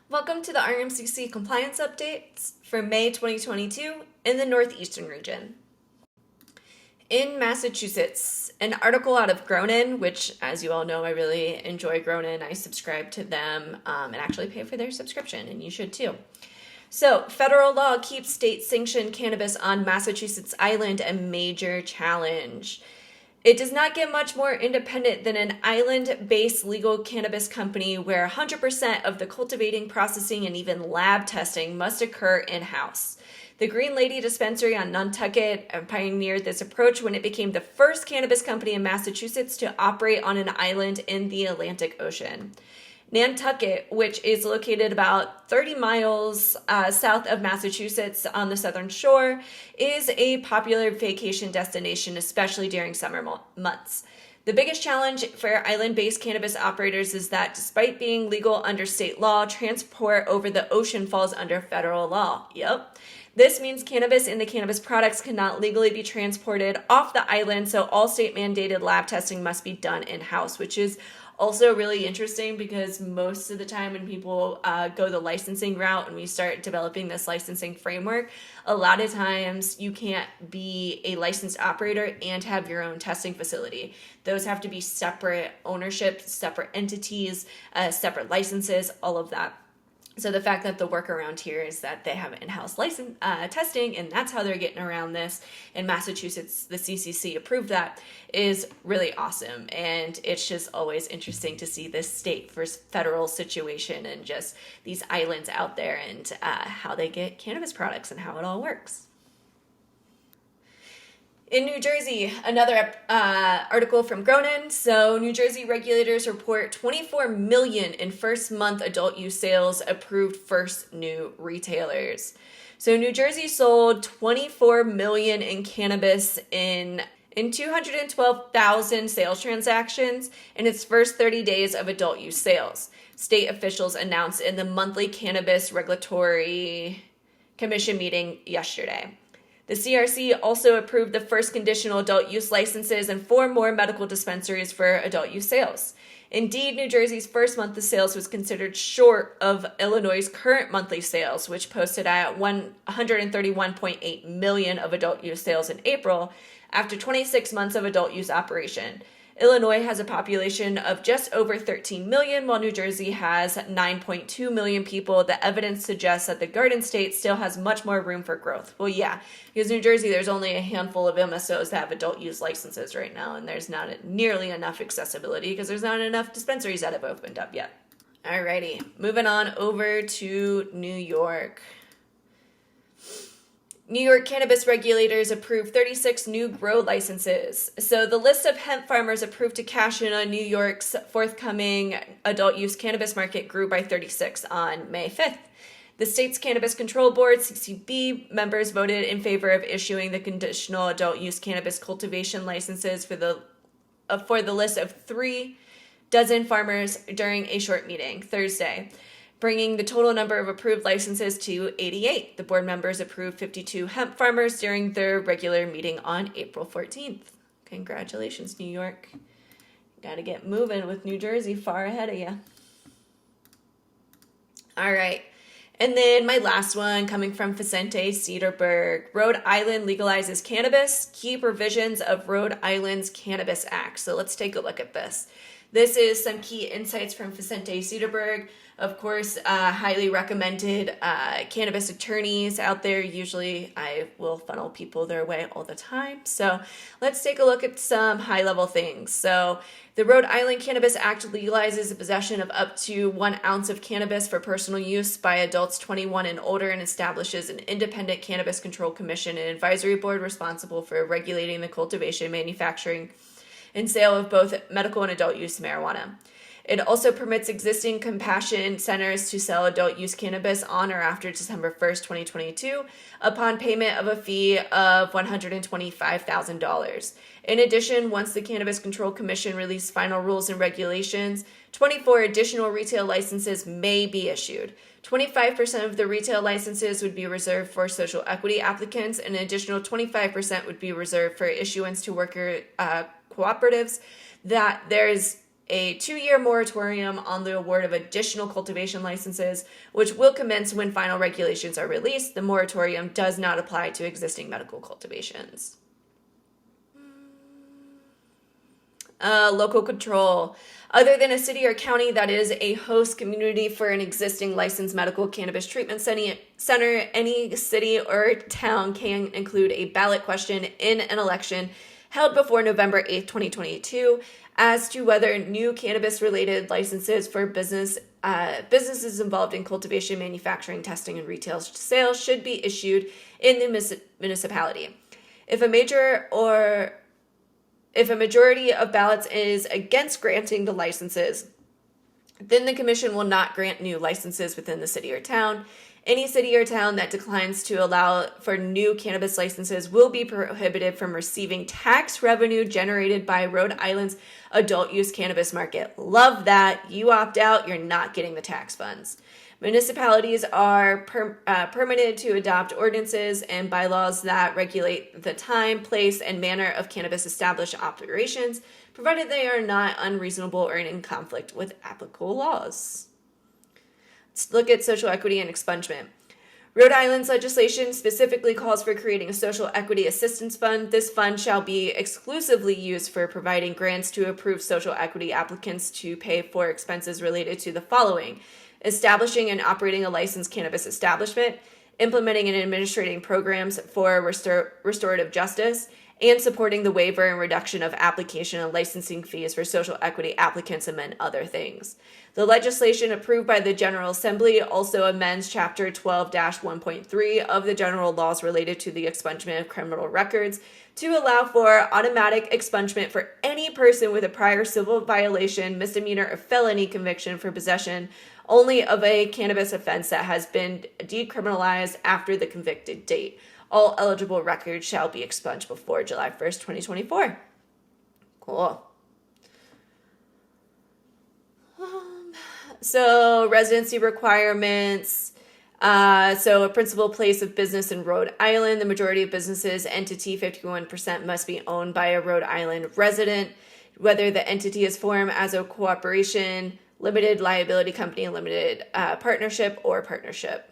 Welcome to the RMCC compliance updates for May 2022 in the Northeastern region. In Massachusetts, an article out of Gronin, which, as you all know, I really enjoy Gronin. I subscribe to them and actually pay for their subscription, and you should too. So, federal law keeps state-sanctioned cannabis on Massachusetts Island a major challenge. It does not get much more independent than an island-based legal cannabis company where 100% of the cultivating, processing, and even lab testing must occur in-house. The Green Lady dispensary on Nantucket pioneered this approach when it became the first cannabis company in Massachusetts to operate on an island in the Atlantic Ocean. Nantucket, which is located about 30 miles south of Massachusetts on the southern shore, is a popular vacation destination, especially during summer months. The biggest challenge for island-based cannabis operators is that despite being legal under state law, transport over the ocean falls under federal law. Yep. This means cannabis and the cannabis products cannot legally be transported off the island, so all state-mandated lab testing must be done in-house, which is also really interesting because most of the time when people go the licensing route and we start developing this licensing framework, a lot of times you can't be a licensed operator and have your own testing facility. Those have to be separate ownership, separate entities, separate licenses, all of that. So the fact that the workaround here is that they have in-house license testing, and that's how they're getting around this. In Massachusetts, the CCC approved that, is really awesome. And it's just always interesting to see this state versus federal situation and just these islands out there and how they get cannabis products and how it all works. In New Jersey, another article from Gronin. So New Jersey regulators report 24 million in first month adult use sales, approved first new retailers. So New Jersey sold 24 million in cannabis in 212,000 sales transactions in its first 30 days of adult use sales. State officials announced in the monthly Cannabis Regulatory Commission meeting yesterday. The CRC also approved the first conditional adult use licenses and 4 more medical dispensaries for adult use sales. Indeed, New Jersey's first month of sales was considered short of Illinois' current monthly sales, which posted at 131.8 million of adult use sales in April after 26 months of adult use operation. Illinois has a population of just over 13 million, while New Jersey has 9.2 million people. The evidence suggests that the Garden State still has much more room for growth. Well, yeah, because New Jersey, there's only a handful of MSOs that have adult use licenses right now, and there's not nearly enough accessibility because there's not enough dispensaries that have opened up yet. Alrighty, moving on over to New York. New York cannabis regulators approved 36 new grow licenses. So the list of hemp farmers approved to cash in on New York's forthcoming adult use cannabis market grew by 36 on May 5th. The state's Cannabis Control Board, CCB, members voted in favor of issuing the conditional adult use cannabis cultivation licenses for the list of 3 dozen farmers during a short meeting Thursday, bringing the total number of approved licenses to 88. The board members approved 52 hemp farmers during their regular meeting on April 14th. Congratulations, New York. Got to get moving with New Jersey far ahead of you. All right. And then my last one coming from Vicente Cedarburg. Rhode Island legalizes cannabis. Key provisions of Rhode Island's Cannabis Act. So let's take a look at this. This is some key insights from Vicente Cedarburg. Of course, highly recommended cannabis attorneys out there. Usually I will funnel people their way all the time. So let's take a look at some high-level things. So the Rhode Island Cannabis Act legalizes the possession of up to 1 ounce of cannabis for personal use by adults 21 and older and establishes an independent Cannabis Control Commission and advisory board responsible for regulating the cultivation, manufacturing, and sale of both medical and adult use marijuana. It also permits existing compassion centers to sell adult use cannabis on or after December 1st, 2022, upon payment of a fee of $125,000. In addition, once the Cannabis Control Commission released final rules and regulations, 24 additional retail licenses may be issued. 25% of the retail licenses would be reserved for social equity applicants, and an additional 25% would be reserved for issuance to worker cooperatives. That there's a 2-year moratorium on the award of additional cultivation licenses, which will commence when final regulations are released. The moratorium does not apply to existing medical cultivations. Local control. Other than a city or county that is a host community for an existing licensed medical cannabis treatment center, any city or town can include a ballot question in an election held before November 8th, 2022, as to whether new cannabis-related licenses for businesses involved in cultivation, manufacturing, testing, and retail sales should be issued in the municipality. If a majority of ballots is against granting the licenses, then the commission will not grant new licenses within the city or town. Any city or town that declines to allow for new cannabis licenses will be prohibited from receiving tax revenue generated by Rhode Island's adult use cannabis market. Love that. You opt out, you're not getting the tax funds. Municipalities are permitted to adopt ordinances and bylaws that regulate the time, place, and manner of cannabis established operations, provided they are not unreasonable or in conflict with applicable laws. Let's look at social equity and expungement. Rhode Island's legislation specifically calls for creating a social equity assistance fund. This fund shall be exclusively used for providing grants to approved social equity applicants to pay for expenses related to the following: establishing and operating a licensed cannabis establishment, implementing and administrating programs for restorative justice, and supporting the waiver and reduction of application and licensing fees for social equity applicants, among other things. The legislation approved by the General Assembly also amends Chapter 12-1.3 of the general laws related to the expungement of criminal records to allow for automatic expungement for any person with a prior civil violation, misdemeanor, or felony conviction for possession only of a cannabis offense that has been decriminalized after the convicted date. All eligible records shall be expunged before July 1st, 2024. Cool. So residency requirements. So a principal place of business in Rhode Island. The majority of businesses, entity 51%, must be owned by a Rhode Island resident, whether the entity is formed as a corporation, limited liability company, limited partnership, or partnership.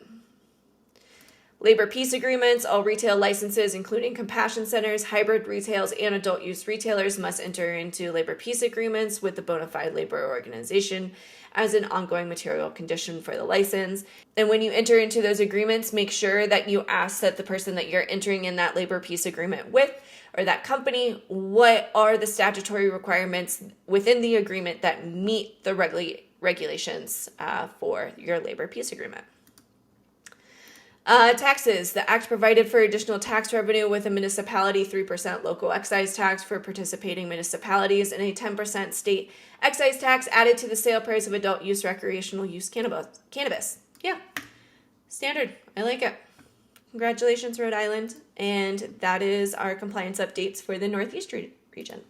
Labor peace agreements. All retail licenses, including compassion centers, hybrid retails, and adult use retailers, must enter into labor peace agreements with the bona fide labor organization as an ongoing material condition for the license. And when you enter into those agreements, make sure that you ask that the person that you're entering in that labor peace agreement with, or that company, what are the statutory requirements within the agreement that meet the regulations for your labor peace agreement. Taxes. The act provided for additional tax revenue with a municipality 3% local excise tax for participating municipalities and a 10% state excise tax added to the sale price of adult use recreational use cannabis. Yeah, standard. I like it. Congratulations, Rhode Island. And that is our compliance updates for the Northeast region.